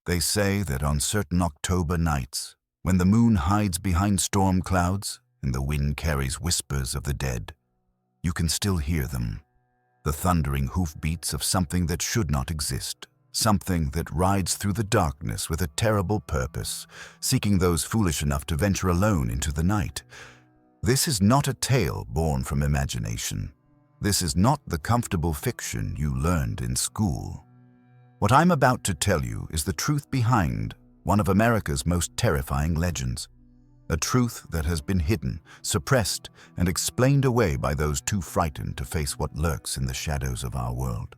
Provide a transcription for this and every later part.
They say that on certain October nights, when the moon hides behind storm clouds and the wind carries whispers of the dead, you can still hear them, the thundering hoofbeats of something that should not exist, something that rides through the darkness with a terrible purpose, seeking those foolish enough to venture alone into the night. This is not a tale born from imagination. This is not the comfortable fiction you learned in school. What I'm about to tell you is the truth behind one of America's most terrifying legends. A truth that has been hidden, suppressed, and explained away by those too frightened to face what lurks in the shadows of our world.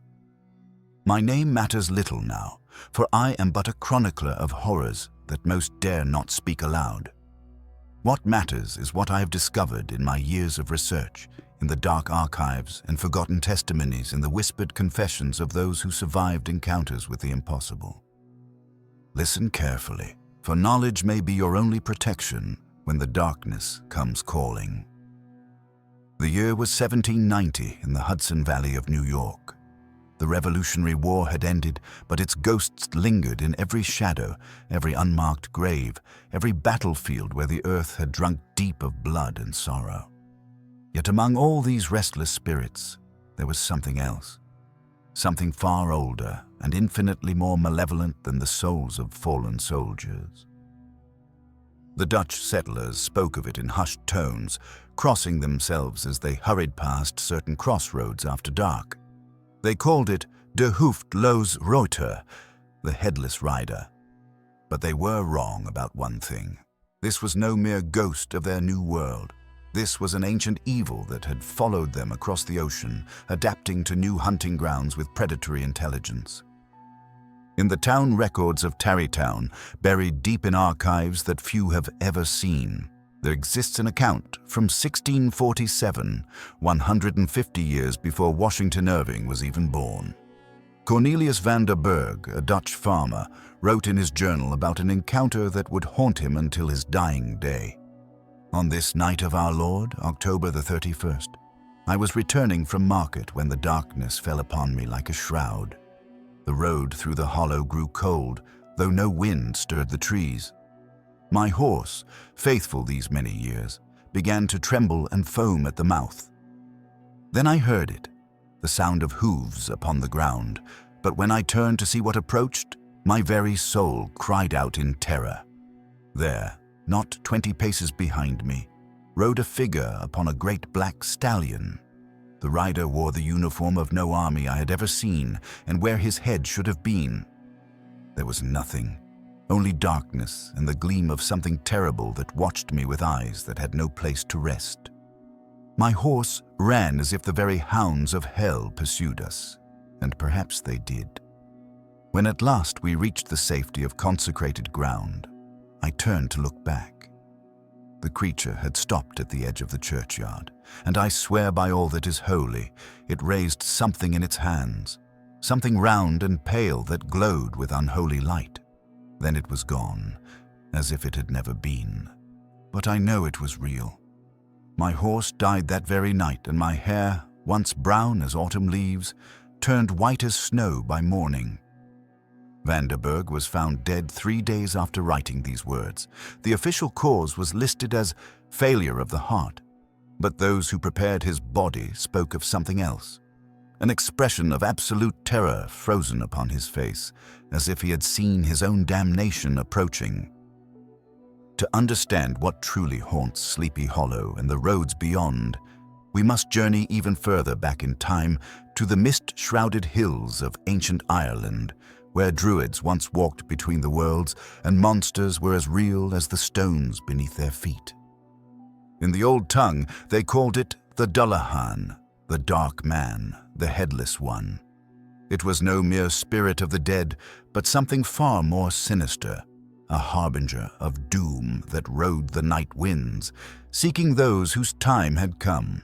My name matters little now, for I am but a chronicler of horrors that most dare not speak aloud. What matters is what I have discovered in my years of research, in the dark archives and forgotten testimonies and the whispered confessions of those who survived encounters with the impossible. Listen carefully, for knowledge may be your only protection when the darkness comes calling. The year was 1790 in the Hudson Valley of New York. The Revolutionary War had ended, but its ghosts lingered in every shadow, every unmarked grave, every battlefield where the earth had drunk deep of blood and sorrow. Yet among all these restless spirits, there was something else, something far older and infinitely more malevolent than the souls of fallen soldiers. The Dutch settlers spoke of it in hushed tones, crossing themselves as they hurried past certain crossroads after dark. They called it de hoofdloos ruiter, the headless rider. But they were wrong about one thing. This was no mere ghost of their new world. This was an ancient evil that had followed them across the ocean, adapting to new hunting grounds with predatory intelligence. In the town records of Tarrytown, buried deep in archives that few have ever seen, there exists an account from 1647, 150 years before Washington Irving was even born. Cornelius van der Berg, a Dutch farmer, wrote in his journal about an encounter that would haunt him until his dying day. On this night of our Lord, October the 31st, I was returning from market when the darkness fell upon me like a shroud. The road through the hollow grew cold, though no wind stirred the trees. My horse, faithful these many years, began to tremble and foam at the mouth. Then I heard it, the sound of hooves upon the ground, but when I turned to see what approached, my very soul cried out in terror. There, not 20 paces behind me, rode a figure upon a great black stallion. The rider wore the uniform of no army I had ever seen, and where his head should have been, there was nothing. Only darkness and the gleam of something terrible that watched me with eyes that had no place to rest. My horse ran as if the very hounds of hell pursued us, and perhaps they did. When at last we reached the safety of consecrated ground, I turned to look back. The creature had stopped at the edge of the churchyard, and I swear by all that is holy, it raised something in its hands, something round and pale that glowed with unholy light. Then it was gone, as if it had never been. But I know it was real. My horse died that very night, and my hair, once brown as autumn leaves, turned white as snow by morning. Van der Berg was found dead 3 days after writing these words. The official cause was listed as failure of the heart, but those who prepared his body spoke of something else. An expression of absolute terror frozen upon his face, as if he had seen his own damnation approaching. To understand what truly haunts Sleepy Hollow and the roads beyond, we must journey even further back in time to the mist-shrouded hills of ancient Ireland, where druids once walked between the worlds and monsters were as real as the stones beneath their feet. In the old tongue, they called it the Dullahan, the dark man, the headless one. It was no mere spirit of the dead, but something far more sinister, a harbinger of doom that rode the night winds, seeking those whose time had come.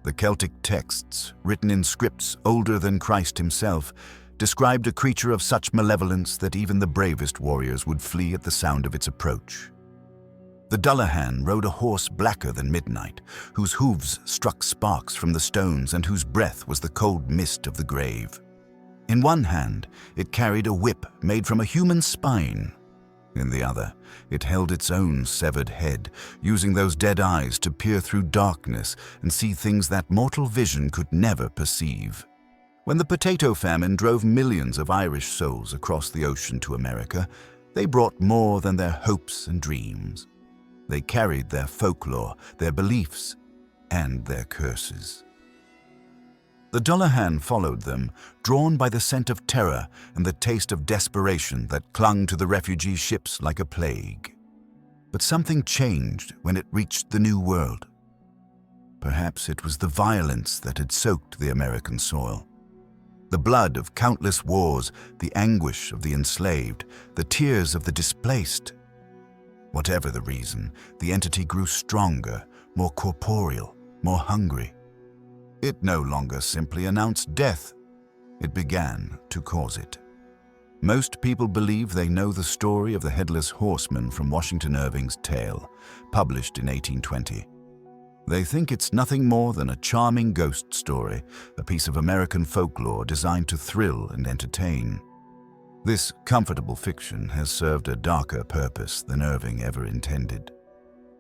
The Celtic texts, written in scripts older than Christ himself, described a creature of such malevolence that even the bravest warriors would flee at the sound of its approach. The Dullahan rode a horse blacker than midnight, whose hooves struck sparks from the stones and whose breath was the cold mist of the grave. In one hand, it carried a whip made from a human spine. In the other, it held its own severed head, using those dead eyes to peer through darkness and see things that mortal vision could never perceive. When the potato famine drove millions of Irish souls across the ocean to America, they brought more than their hopes and dreams. They carried their folklore, their beliefs, and their curses. The Dullahan followed them, drawn by the scent of terror and the taste of desperation that clung to the refugee ships like a plague. But something changed when it reached the New World. Perhaps it was the violence that had soaked the American soil. The blood of countless wars, the anguish of the enslaved, the tears of the displaced. Whatever the reason, the entity grew stronger, more corporeal, more hungry. It no longer simply announced death. It began to cause it. Most people believe they know the story of the Headless Horseman from Washington Irving's tale, published in 1820. They think it's nothing more than a charming ghost story, a piece of American folklore designed to thrill and entertain. This comfortable fiction has served a darker purpose than Irving ever intended.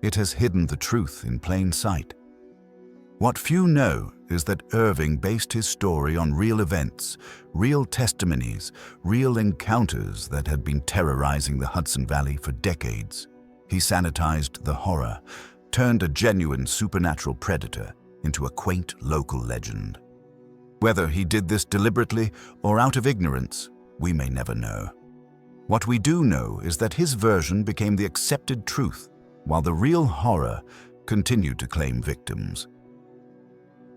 It has hidden the truth in plain sight. What few know is that Irving based his story on real events, real testimonies, real encounters that had been terrorizing the Hudson Valley for decades. He sanitized the horror, turned a genuine supernatural predator into a quaint local legend. Whether he did this deliberately or out of ignorance, we may never know. What we do know is that his version became the accepted truth, while the real horror continued to claim victims.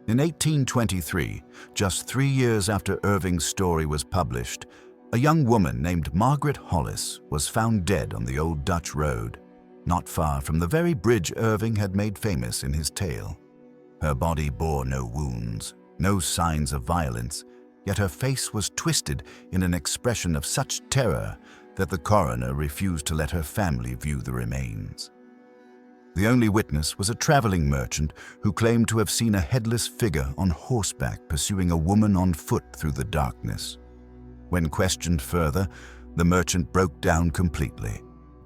In 1823, just 3 years after Irving's story was published, a young woman named Margaret Hollis was found dead on the old Dutch road, not far from the very bridge Irving had made famous in his tale. Her body bore no wounds, no signs of violence, yet her face was twisted in an expression of such terror that the coroner refused to let her family view the remains. The only witness was a traveling merchant who claimed to have seen a headless figure on horseback pursuing a woman on foot through the darkness. When questioned further, the merchant broke down completely,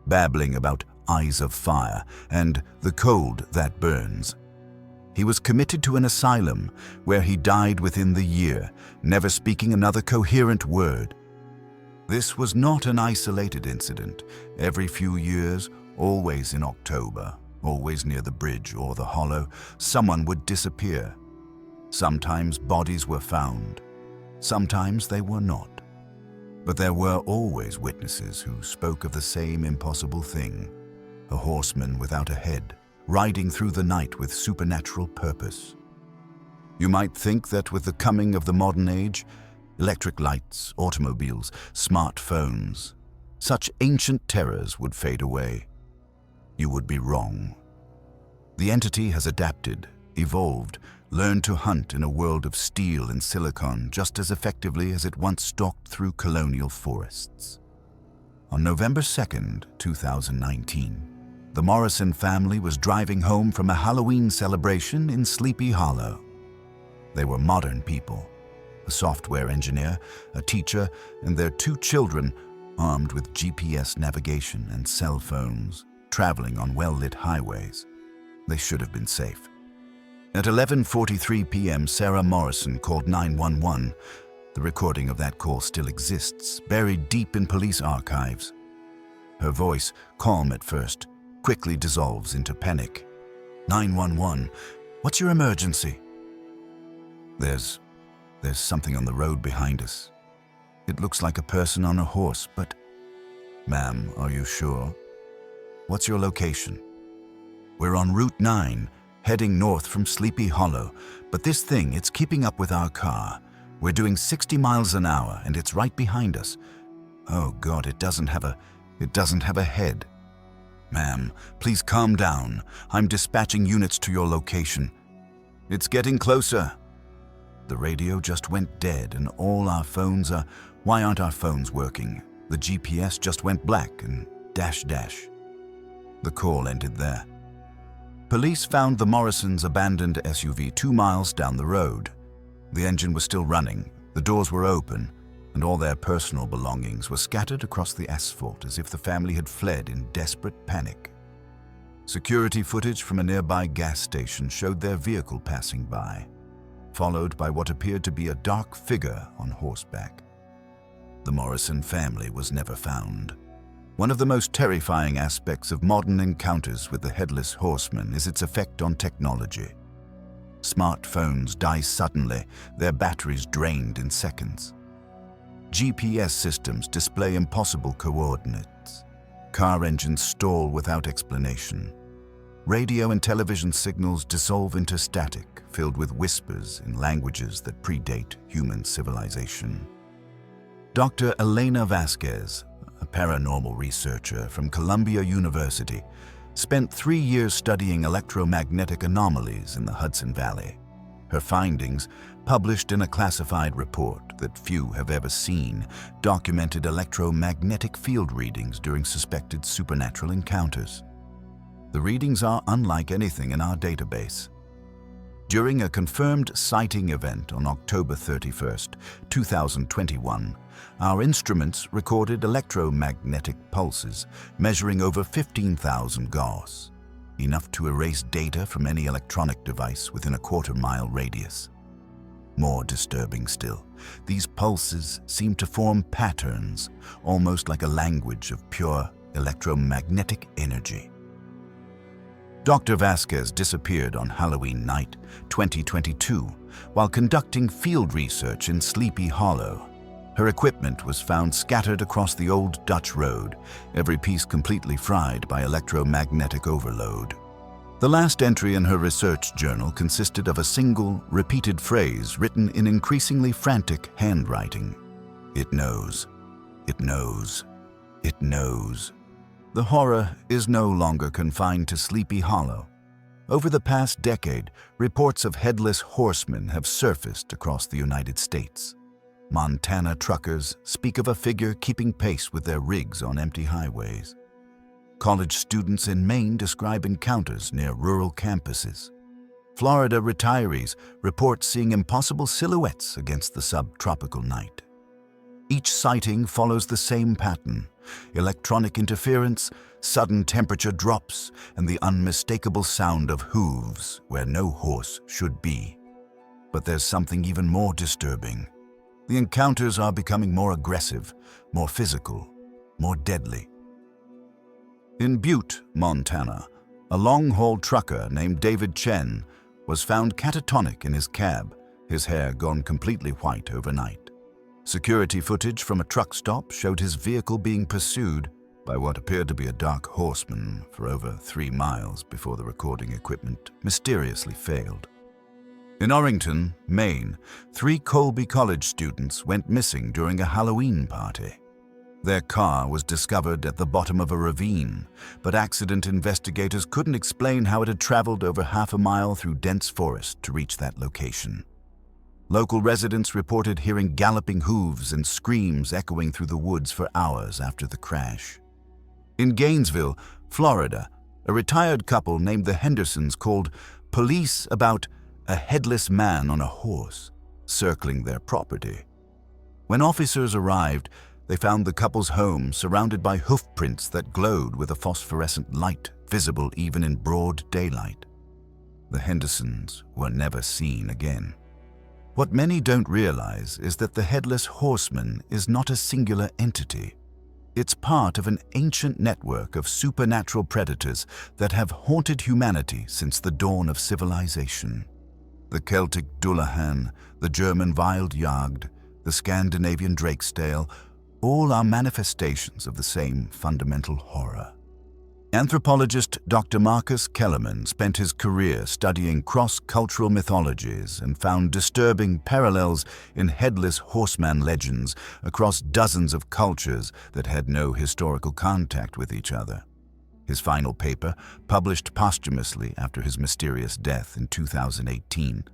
babbling about eyes of fire and the cold that burns. He was committed to an asylum where he died within the year, never speaking another coherent word. This was not an isolated incident. Every few years, always in October, always near the bridge or the hollow, someone would disappear. Sometimes bodies were found, sometimes they were not. But there were always witnesses who spoke of the same impossible thing, a horseman without a head, riding through the night with supernatural purpose. You might think that with the coming of the modern age, electric lights, automobiles, smartphones, such ancient terrors would fade away. You would be wrong. The entity has adapted, evolved, learned to hunt in a world of steel and silicon just as effectively as it once stalked through colonial forests. On November 2nd, 2019, the Morrison family was driving home from a Halloween celebration in Sleepy Hollow. They were modern people, a software engineer, a teacher, and their 2 children armed with GPS navigation and cell phones, traveling on well-lit highways. They should have been safe. At 11:43 p.m., Sarah Morrison called 911. The recording of that call still exists, buried deep in police archives. Her voice, calm at first, quickly dissolves into panic. 911, what's your emergency? There's something on the road behind us. It looks like a person on a horse, but... Ma'am, are you sure? What's your location? We're on Route 9, heading north from Sleepy Hollow, but this thing, it's keeping up with our car. We're doing 60 miles an hour, and it's right behind us. Oh God, it doesn't have a head. Ma'am, please calm down. I'm dispatching units to your location. It's getting closer. The radio just went dead, and all our phones are... Why aren't our phones working? The GPS just went black and dash. The call ended there. Police found the Morrisons' abandoned SUV 2 miles down the road. The engine was still running, the doors were open, and all their personal belongings were scattered across the asphalt as if the family had fled in desperate panic. Security footage from a nearby gas station showed their vehicle passing by, followed by what appeared to be a dark figure on horseback. The Morrison family was never found. One of the most terrifying aspects of modern encounters with the Headless Horseman is its effect on technology. Smartphones die suddenly, their batteries drained in seconds. GPS systems display impossible coordinates. Car engines stall without explanation. Radio and television signals dissolve into static, filled with whispers in languages that predate human civilization. Dr. Elena Vasquez, a paranormal researcher from Columbia University, spent 3 years studying electromagnetic anomalies in the Hudson Valley. Her findings, published in a classified report that few have ever seen, documented electromagnetic field readings during suspected supernatural encounters. The readings are unlike anything in our database. During a confirmed sighting event on October 31st, 2021, our instruments recorded electromagnetic pulses measuring over 15,000 Gauss, enough to erase data from any electronic device within a quarter-mile radius. More disturbing still, these pulses seem to form patterns, almost like a language of pure electromagnetic energy. Dr. Vasquez disappeared on Halloween night, 2022, while conducting field research in Sleepy Hollow. Her equipment was found scattered across the old Dutch road, every piece completely fried by electromagnetic overload. The last entry in her research journal consisted of a single, repeated phrase written in increasingly frantic handwriting. "It knows. It knows. It knows." The horror is no longer confined to Sleepy Hollow. Over the past decade, reports of headless horsemen have surfaced across the United States. Montana truckers speak of a figure keeping pace with their rigs on empty highways. College students in Maine describe encounters near rural campuses. Florida retirees report seeing impossible silhouettes against the subtropical night. Each sighting follows the same pattern: electronic interference, sudden temperature drops, and the unmistakable sound of hooves where no horse should be. But there's something even more disturbing. The encounters are becoming more aggressive, more physical, more deadly. In Butte, Montana, a long-haul trucker named David Chen was found catatonic in his cab, his hair gone completely white overnight. Security footage from a truck stop showed his vehicle being pursued by what appeared to be a dark horseman for over 3 miles before the recording equipment mysteriously failed. In Orrington, Maine, 3 Colby College students went missing during a Halloween party. Their car was discovered at the bottom of a ravine, but accident investigators couldn't explain how it had traveled over half a mile through dense forest to reach that location. Local residents reported hearing galloping hooves and screams echoing through the woods for hours after the crash. In Gainesville, Florida, a retired couple named the Hendersons called police about a headless man on a horse circling their property. When officers arrived, they found the couple's home surrounded by hoof prints that glowed with a phosphorescent light visible even in broad daylight. The Hendersons were never seen again. What many don't realize is that the Headless Horseman is not a singular entity. It's part of an ancient network of supernatural predators that have haunted humanity since the dawn of civilization. The Celtic Dullahan, the German Wild Jagd, the Scandinavian Drakesdale, all are manifestations of the same fundamental horror. Anthropologist Dr. Marcus Kellerman spent his career studying cross-cultural mythologies and found disturbing parallels in headless horseman legends across dozens of cultures that had no historical contact with each other. His final paper, published posthumously after his mysterious death in 2018,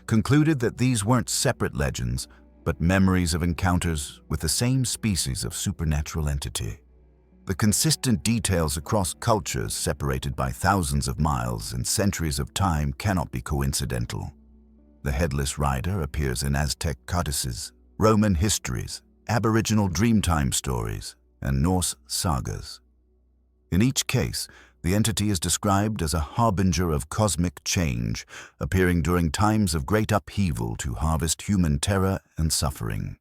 concluded that these weren't separate legends, but memories of encounters with the same species of supernatural entity. The consistent details across cultures separated by thousands of miles and centuries of time cannot be coincidental. The headless rider appears in Aztec codices, Roman histories, Aboriginal Dreamtime stories, and Norse sagas. In each case, the entity is described as a harbinger of cosmic change, appearing during times of great upheaval to harvest human terror and suffering.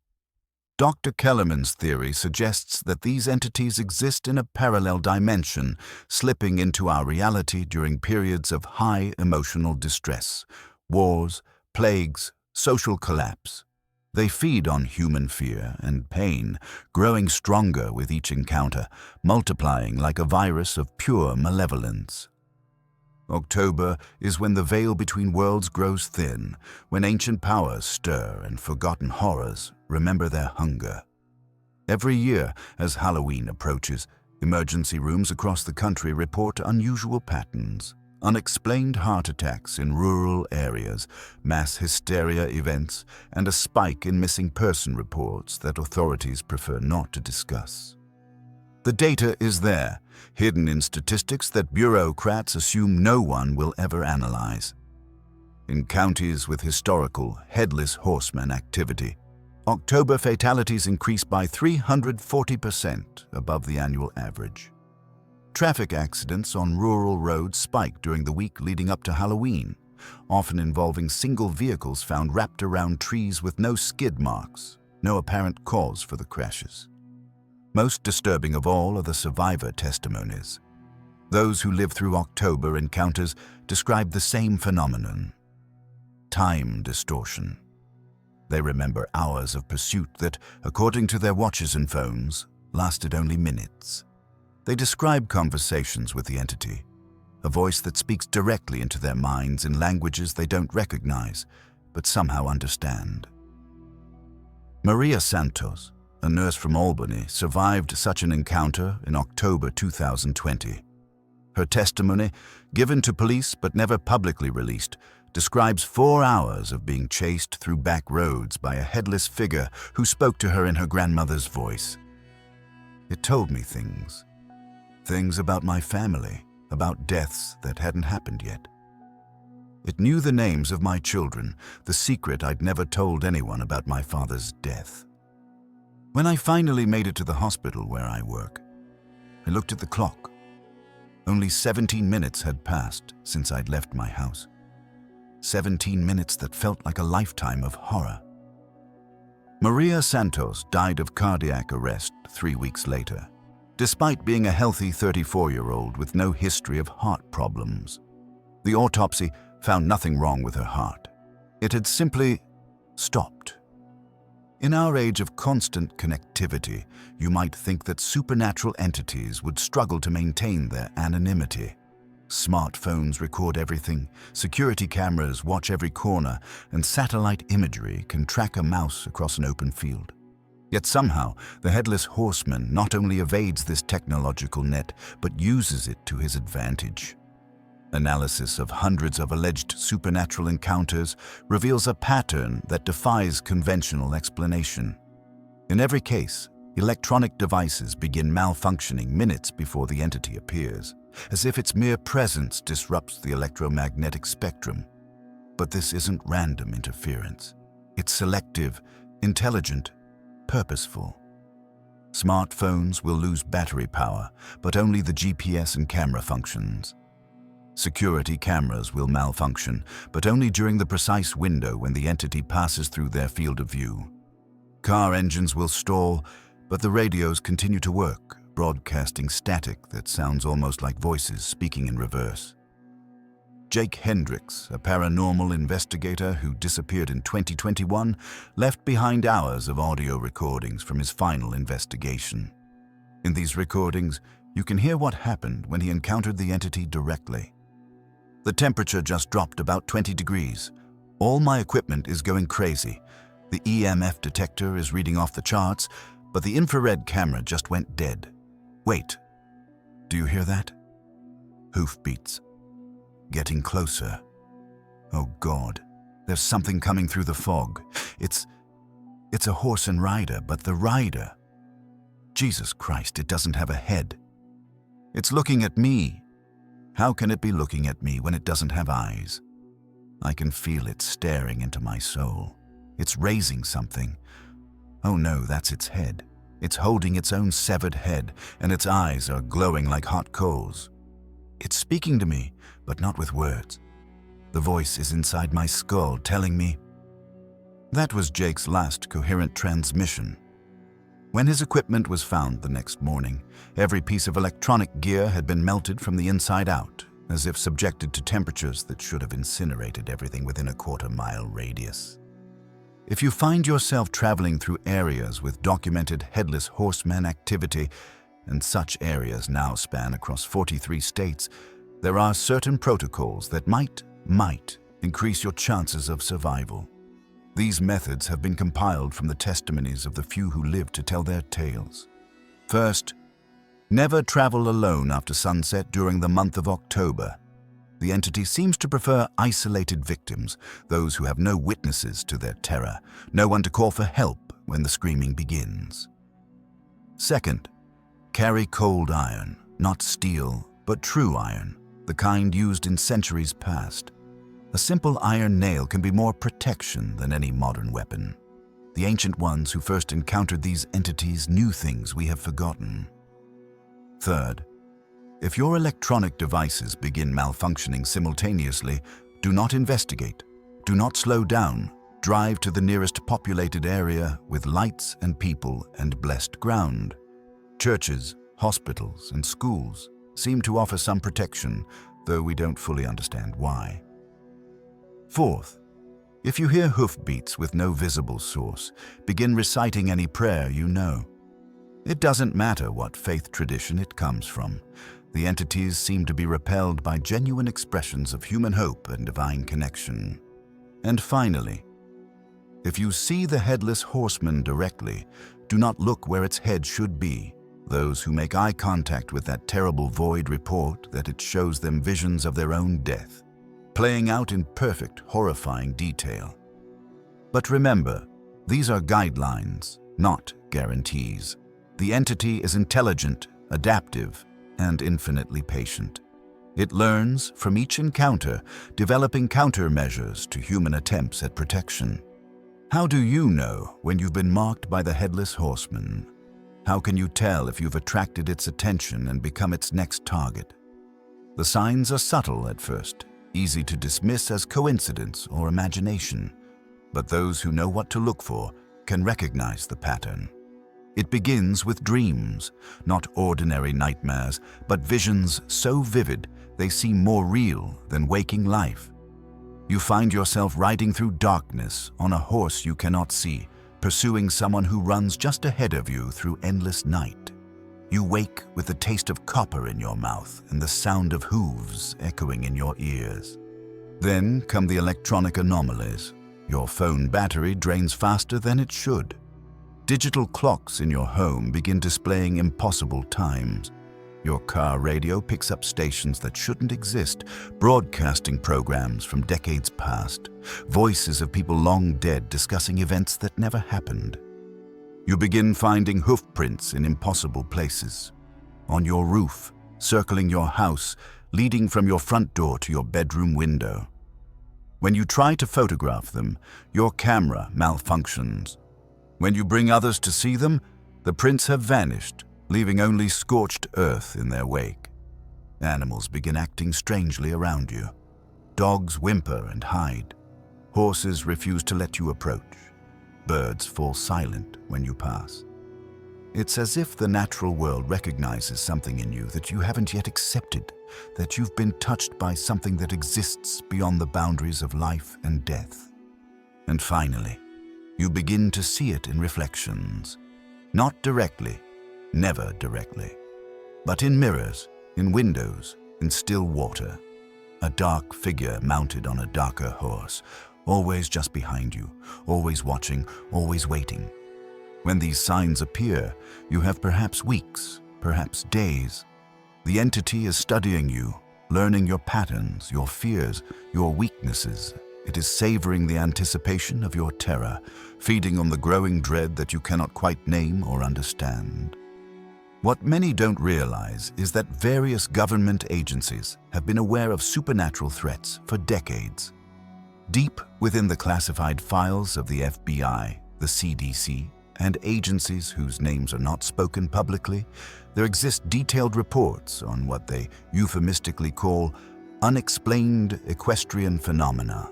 Dr. Kellerman's theory suggests that these entities exist in a parallel dimension, slipping into our reality during periods of high emotional distress, wars, plagues, social collapse. They feed on human fear and pain, growing stronger with each encounter, multiplying like a virus of pure malevolence. October is when the veil between worlds grows thin, when ancient powers stir and forgotten horrors remember their hunger. Every year, as Halloween approaches, emergency rooms across the country report unusual patterns. Unexplained heart attacks in rural areas, mass hysteria events, and a spike in missing person reports that authorities prefer not to discuss. The data is there, hidden in statistics that bureaucrats assume no one will ever analyze. In counties with historical Headless Horseman activity, October fatalities increase by 340% above the annual average. Traffic accidents on rural roads spike during the week leading up to Halloween, often involving single vehicles found wrapped around trees with no skid marks, no apparent cause for the crashes. Most disturbing of all are the survivor testimonies. Those who lived through October encounters describe the same phenomenon: time distortion. They remember hours of pursuit that, according to their watches and phones, lasted only minutes. They describe conversations with the entity, a voice that speaks directly into their minds in languages they don't recognize, but somehow understand. Maria Santos, a nurse from Albany, survived such an encounter in October 2020. Her testimony, given to police but never publicly released, describes 4 hours of being chased through back roads by a headless figure who spoke to her in her grandmother's voice. It told me things about my family, about deaths that hadn't happened yet. It knew the names of my children, the secret I'd never told anyone about my father's death. When I finally made it to the hospital where I work, I looked at the clock. Only 17 minutes had passed since I'd left my house. 17 minutes that felt like a lifetime of horror. Maria Santos died of cardiac arrest 3 weeks later, despite being a healthy 34-year-old with no history of heart problems. The autopsy found nothing wrong with her heart. It had simply stopped. In our age of constant connectivity, you might think that supernatural entities would struggle to maintain their anonymity. Smartphones record everything, security cameras watch every corner, and satellite imagery can track a mouse across an open field. Yet somehow, the Headless Horseman not only evades this technological net, but uses it to his advantage. Analysis of hundreds of alleged supernatural encounters reveals a pattern that defies conventional explanation. In every case, electronic devices begin malfunctioning minutes before the entity appears, as if its mere presence disrupts the electromagnetic spectrum. But this isn't random interference. It's selective, intelligent, purposeful. Smartphones will lose battery power, but only the GPS and camera functions. Security cameras will malfunction, but only during the precise window when the entity passes through their field of view. Car engines will stall, but the radios continue to work, broadcasting static that sounds almost like voices speaking in reverse. Jake Hendricks, a paranormal investigator who disappeared in 2021, left behind hours of audio recordings from his final investigation. In these recordings, you can hear what happened when he encountered the entity directly. The temperature just dropped about 20 degrees. All my equipment is going crazy. The EMF detector is reading off the charts, but the infrared camera just went dead. Wait, do you hear that? Hoofbeats. Getting closer. Oh God, there's something coming through the fog. It's a horse and rider, but the rider, Jesus Christ, it doesn't have a head. It's looking at me. How can it be looking at me when it doesn't have eyes? I can feel it staring into my soul. It's raising something. Oh no, that's its head. It's holding its own severed head, and its eyes are glowing like hot coals. It's speaking to me, but not with words. The voice is inside my skull telling me. That was Jake's last coherent transmission. When his equipment was found the next morning, every piece of electronic gear had been melted from the inside out, as if subjected to temperatures that should have incinerated everything within a quarter-mile radius. If you find yourself traveling through areas with documented Headless Horseman activity, and such areas now span across 43 states, there are certain protocols that might increase your chances of survival. These methods have been compiled from the testimonies of the few who lived to tell their tales. First, never travel alone after sunset during the month of October. The entity seems to prefer isolated victims, those who have no witnesses to their terror, no one to call for help when the screaming begins. Second, carry cold iron, not steel, but true iron, the kind used in centuries past. A simple iron nail can be more protection than any modern weapon. The ancient ones who first encountered these entities knew things we have forgotten. Third, if your electronic devices begin malfunctioning simultaneously, do not investigate, do not slow down, drive to the nearest populated area with lights and people and blessed ground. Churches, hospitals, and schools seem to offer some protection, though we don't fully understand why. Fourth, if you hear hoofbeats with no visible source, begin reciting any prayer you know. It doesn't matter what faith tradition it comes from. The entities seem to be repelled by genuine expressions of human hope and divine connection. And finally, if you see the Headless Horseman directly, do not look where its head should be. Those who make eye contact with that terrible void report that it shows them visions of their own death, playing out in perfect, horrifying detail. But remember, these are guidelines, not guarantees. The entity is intelligent, adaptive, and infinitely patient. It learns from each encounter, developing countermeasures to human attempts at protection. How do you know when you've been marked by the Headless Horseman? How can you tell if you've attracted its attention and become its next target? The signs are subtle at first, easy to dismiss as coincidence or imagination, but those who know what to look for can recognize the pattern. It begins with dreams, not ordinary nightmares, but visions so vivid they seem more real than waking life. You find yourself riding through darkness on a horse you cannot see, pursuing someone who runs just ahead of you through endless night. You wake with the taste of copper in your mouth and the sound of hooves echoing in your ears. Then come the electronic anomalies. Your phone battery drains faster than it should. Digital clocks in your home begin displaying impossible times. Your car radio picks up stations that shouldn't exist, broadcasting programs from decades past, voices of people long dead discussing events that never happened. You begin finding hoof prints in impossible places. On your roof, circling your house, leading from your front door to your bedroom window. When you try to photograph them, your camera malfunctions. When you bring others to see them, the prints have vanished, leaving only scorched earth in their wake. Animals begin acting strangely around you. Dogs whimper and hide. Horses refuse to let you approach. Birds fall silent when you pass. It's as if the natural world recognizes something in you that you haven't yet accepted, that you've been touched by something that exists beyond the boundaries of life and death. And finally, you begin to see it in reflections. Not directly, never directly, but in mirrors, in windows, in still water. A dark figure mounted on a darker horse, always just behind you, always watching, always waiting. When these signs appear, you have perhaps weeks, perhaps days. The entity is studying you, learning your patterns, your fears, your weaknesses. It is savoring the anticipation of your terror, feeding on the growing dread that you cannot quite name or understand. What many don't realize is that various government agencies have been aware of supernatural threats for decades. Deep within the classified files of the FBI, the CDC, and agencies whose names are not spoken publicly, there exist detailed reports on what they euphemistically call unexplained equestrian phenomena.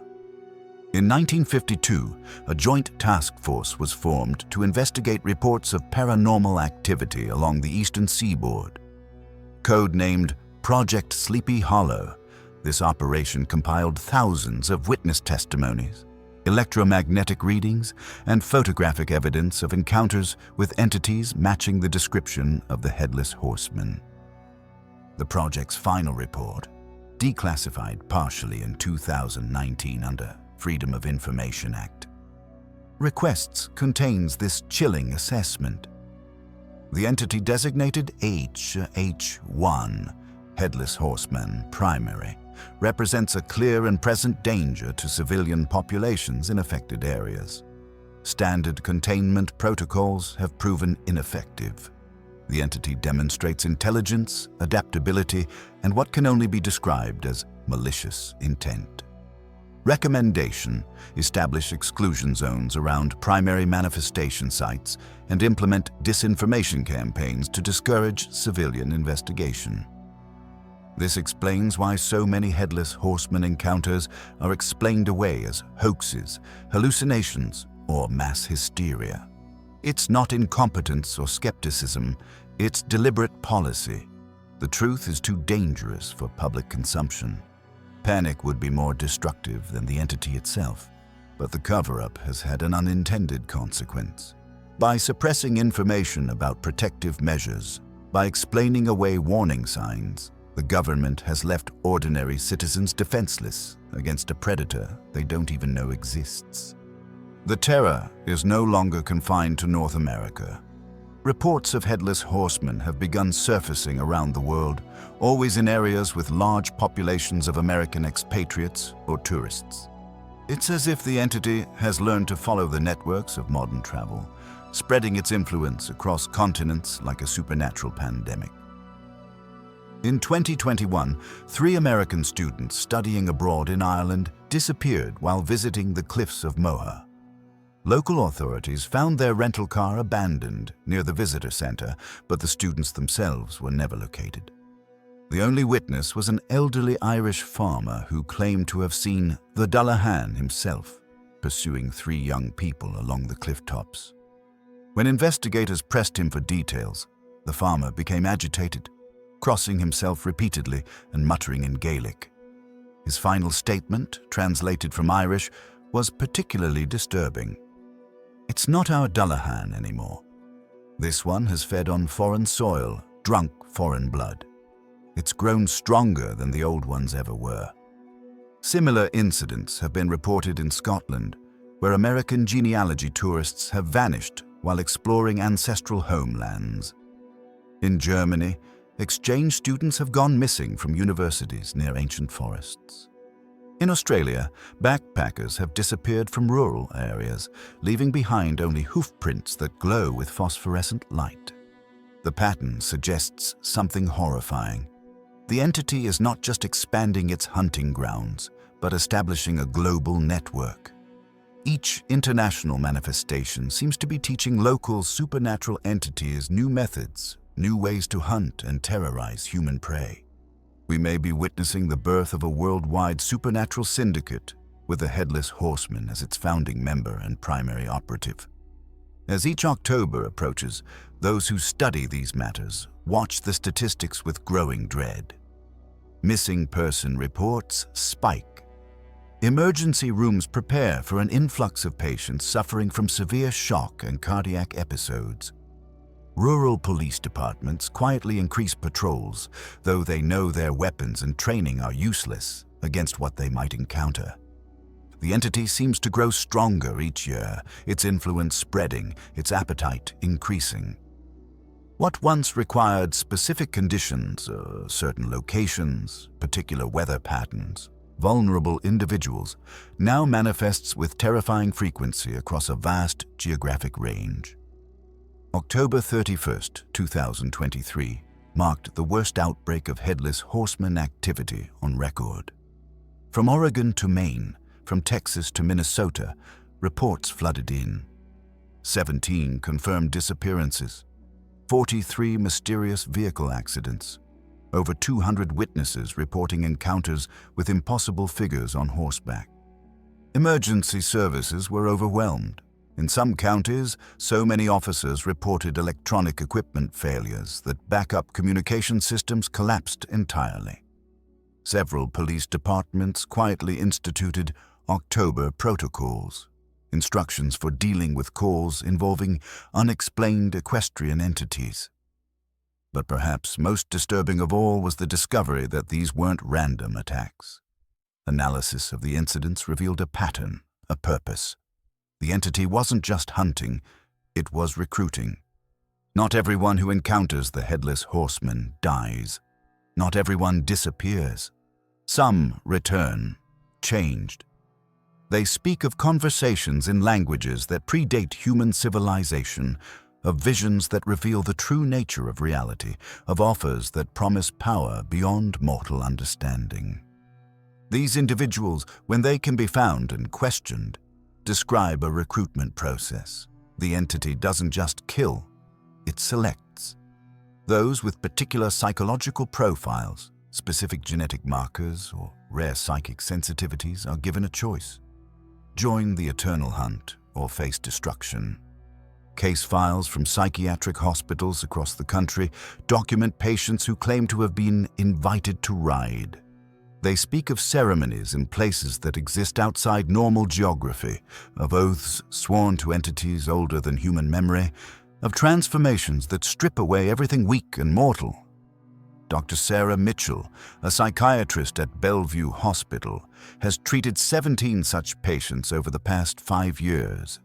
In 1952, a joint task force was formed to investigate reports of paranormal activity along the eastern seaboard. Codenamed Project Sleepy Hollow, this operation compiled thousands of witness testimonies, electromagnetic readings, and photographic evidence of encounters with entities matching the description of the Headless Horseman. The project's final report, declassified partially in 2019 under Freedom of Information Act, requests contains this chilling assessment. The entity designated H1, Headless Horseman Primary, represents a clear and present danger to civilian populations in affected areas. Standard containment protocols have proven ineffective. The entity demonstrates intelligence, adaptability, and what can only be described as malicious intent. Recommendation: establish exclusion zones around primary manifestation sites and implement disinformation campaigns to discourage civilian investigation. This explains why so many Headless Horseman encounters are explained away as hoaxes, hallucinations, or mass hysteria. It's not incompetence or skepticism, it's deliberate policy. The truth is too dangerous for public consumption. Panic would be more destructive than the entity itself, but the cover-up has had an unintended consequence. By suppressing information about protective measures, by explaining away warning signs, the government has left ordinary citizens defenseless against a predator they don't even know exists. The terror is no longer confined to North America. Reports of Headless Horsemen have begun surfacing around the world, always in areas with large populations of American expatriates or tourists. It's as if the entity has learned to follow the networks of modern travel, spreading its influence across continents like a supernatural pandemic. In 2021, 3 American students studying abroad in Ireland disappeared while visiting the cliffs of Moher. Local authorities found their rental car abandoned near the visitor center, but the students themselves were never located. The only witness was an elderly Irish farmer who claimed to have seen the Dullahan himself pursuing 3 young people along the cliff tops. When investigators pressed him for details, the farmer became agitated, crossing himself repeatedly and muttering in Gaelic. His final statement, translated from Irish, was particularly disturbing. "It's not our Dullahan anymore. This one has fed on foreign soil, drunk foreign blood. It's grown stronger than the old ones ever were." Similar incidents have been reported in Scotland, where American genealogy tourists have vanished while exploring ancestral homelands. In Germany, exchange students have gone missing from universities near ancient forests. In Australia, backpackers have disappeared from rural areas, leaving behind only hoof prints that glow with phosphorescent light. The pattern suggests something horrifying. The entity is not just expanding its hunting grounds, but establishing a global network. Each international manifestation seems to be teaching local supernatural entities new methods, new ways to hunt and terrorize human prey. We may be witnessing the birth of a worldwide supernatural syndicate with the Headless Horseman as its founding member and primary operative. As each October approaches, those who study these matters watch the statistics with growing dread. Missing person reports spike. Emergency rooms prepare for an influx of patients suffering from severe shock and cardiac episodes. Rural police departments quietly increase patrols, though they know their weapons and training are useless against what they might encounter. The entity seems to grow stronger each year, its influence spreading, its appetite increasing. What once required specific conditions, certain locations, particular weather patterns, vulnerable individuals, now manifests with terrifying frequency across a vast geographic range. October 31st, 2023, marked the worst outbreak of Headless Horseman activity on record. From Oregon to Maine, from Texas to Minnesota, reports flooded in. 17 confirmed disappearances, 43 mysterious vehicle accidents, over 200 witnesses reporting encounters with impossible figures on horseback. Emergency services were overwhelmed. In some counties, so many officers reported electronic equipment failures that backup communication systems collapsed entirely. Several police departments quietly instituted October protocols, instructions for dealing with calls involving unexplained equestrian entities. But perhaps most disturbing of all was the discovery that these weren't random attacks. Analysis of the incidents revealed a pattern, a purpose. The entity wasn't just hunting, it was recruiting. Not everyone who encounters the Headless Horseman dies. Not everyone disappears. Some return, changed. They speak of conversations in languages that predate human civilization, of visions that reveal the true nature of reality, of offers that promise power beyond mortal understanding. These individuals, when they can be found and questioned, describe a recruitment process. The entity doesn't just kill, it selects. Those with particular psychological profiles, specific genetic markers, or rare psychic sensitivities are given a choice. Join the eternal hunt or face destruction. Case files from psychiatric hospitals across the country document patients who claim to have been invited to ride. They speak of ceremonies in places that exist outside normal geography, of oaths sworn to entities older than human memory, of transformations that strip away everything weak and mortal. Dr. Sarah Mitchell, a psychiatrist at Bellevue Hospital, has treated 17 such patients over the past 5 years.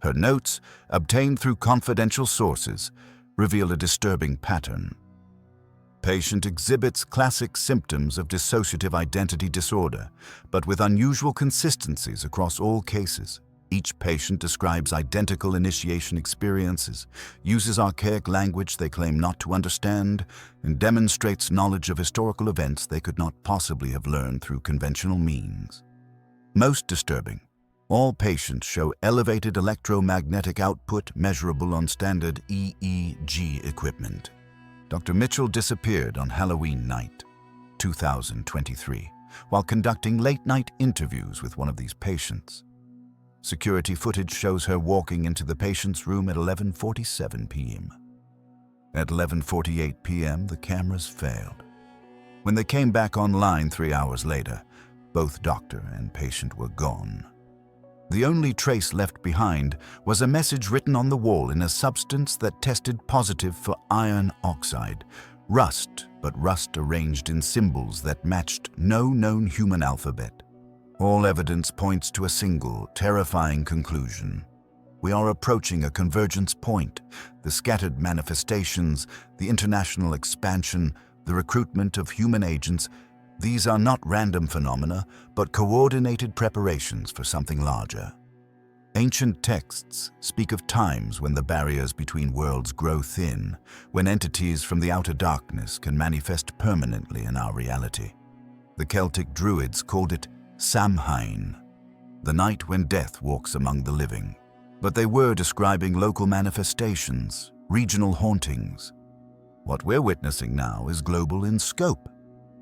Her notes, obtained through confidential sources, reveal a disturbing pattern. Patient exhibits classic symptoms of dissociative identity disorder, but with unusual consistencies across all cases. Each patient describes identical initiation experiences, uses archaic language they claim not to understand, and demonstrates knowledge of historical events they could not possibly have learned through conventional means. Most disturbing, all patients show elevated electromagnetic output measurable on standard EEG equipment. Dr. Mitchell disappeared on Halloween night, 2023, while conducting late-night interviews with one of these patients. Security footage shows her walking into the patient's room at 11:47 p.m. At 11:48 p.m., the cameras failed. When they came back online 3 hours later, both doctor and patient were gone. The only trace left behind was a message written on the wall in a substance that tested positive for iron oxide, rust, but rust arranged in symbols that matched no known human alphabet. All evidence points to a single, terrifying conclusion. We are approaching a convergence point. The scattered manifestations, the international expansion, the recruitment of human agents, these are not random phenomena, but coordinated preparations for something larger. Ancient texts speak of times when the barriers between worlds grow thin, when entities from the outer darkness can manifest permanently in our reality. The Celtic Druids called it Samhain, the night when death walks among the living. But they were describing local manifestations, regional hauntings. What we're witnessing now is global in scope.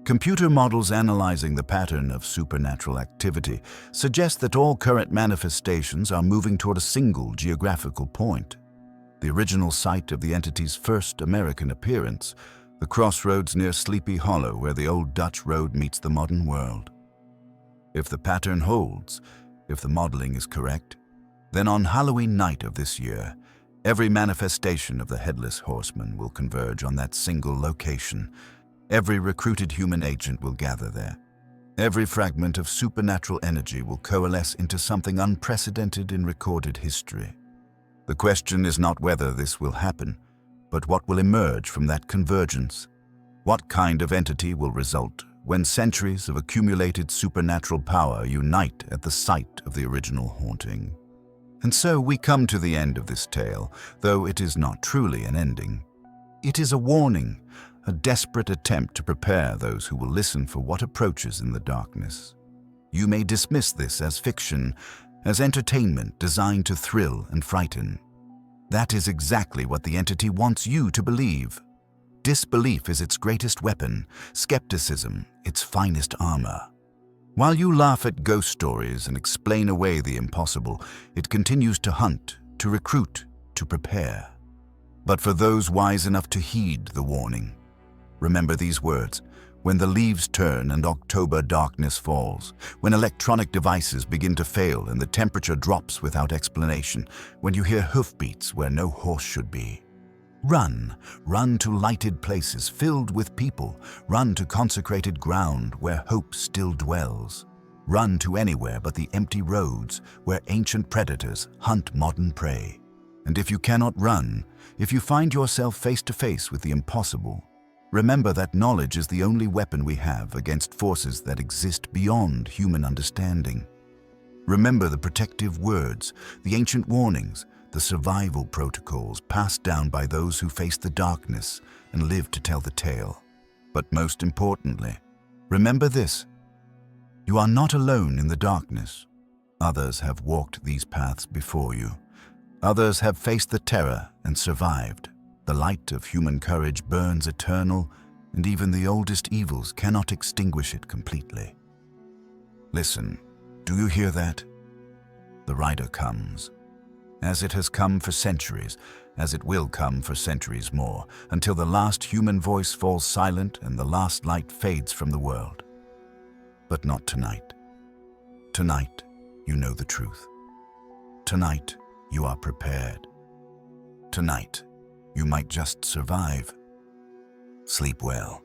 Computer models analyzing the pattern of supernatural activity suggest that all current manifestations are moving toward a single geographical point. The original site of the entity's first American appearance, the crossroads near Sleepy Hollow where the old Dutch road meets the modern world. If the pattern holds, if the modeling is correct, then on Halloween night of this year, every manifestation of the Headless Horseman will converge on that single location. Every recruited human agent will gather there. Every fragment of supernatural energy will coalesce into something unprecedented in recorded history. The question is not whether this will happen, but what will emerge from that convergence. What kind of entity will result when centuries of accumulated supernatural power unite at the site of the original haunting? And so we come to the end of this tale, though it is not truly an ending. It is a warning, a desperate attempt to prepare those who will listen for what approaches in the darkness. You may dismiss this as fiction, as entertainment designed to thrill and frighten. That is exactly what the entity wants you to believe. Disbelief is its greatest weapon, skepticism its finest armor. While you laugh at ghost stories and explain away the impossible, it continues to hunt, to recruit, to prepare. But for those wise enough to heed the warning, remember these words: when the leaves turn and October darkness falls, when electronic devices begin to fail and the temperature drops without explanation, when you hear hoofbeats where no horse should be, run to lighted places filled with people, run to consecrated ground where hope still dwells. Run to anywhere but the empty roads where ancient predators hunt modern prey. And if you cannot run, if you find yourself face to face with the impossible, remember that knowledge is the only weapon we have against forces that exist beyond human understanding. Remember the protective words, the ancient warnings, the survival protocols passed down by those who faced the darkness and lived to tell the tale. But most importantly, remember this: you are not alone in the darkness. Others have walked these paths before you. Others have faced the terror and survived. The light of human courage burns eternal, and even the oldest evils cannot extinguish it completely. Listen, do you hear that? The rider comes. As it has come for centuries, as it will come for centuries more, until the last human voice falls silent and the last light fades from the world. But not tonight. Tonight, you know the truth. Tonight, you are prepared. Tonight, you might just survive. Sleep well.